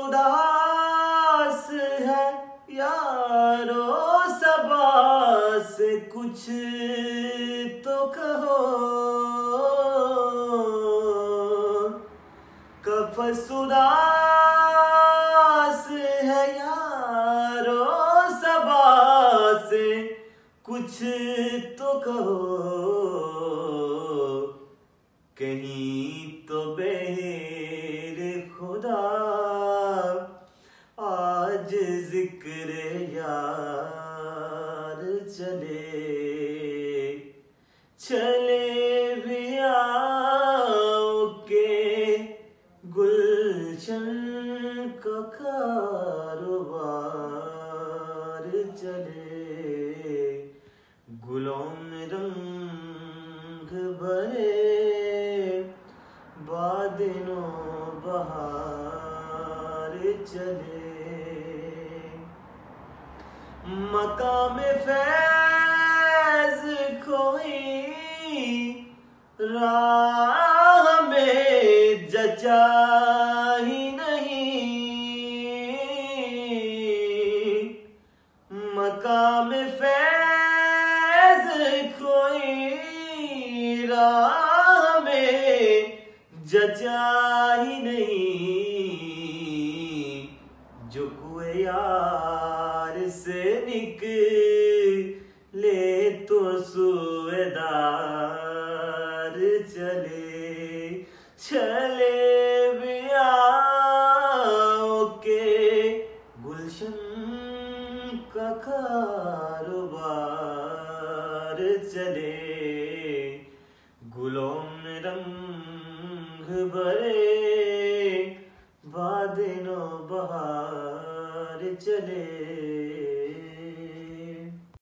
उदास है यारो सबा से कुछ तो कहो। कफस उदास है यारो सबा से कुछ तो कहो। कहीं तो बेरे खुदा आज जिक्र यार चले। चले भी आओ के गुलशन का कारोबार चले। गुलों में रंग भरे बादलों बहार चले। मकाम फैज खोई राह में जचा ही नहीं। मकाम फैज खोई राह में जचा ही नहीं। जो कुए यार से निकले तो सुएदार चले। चले भी आओ के गुलशन का कारोबार चले।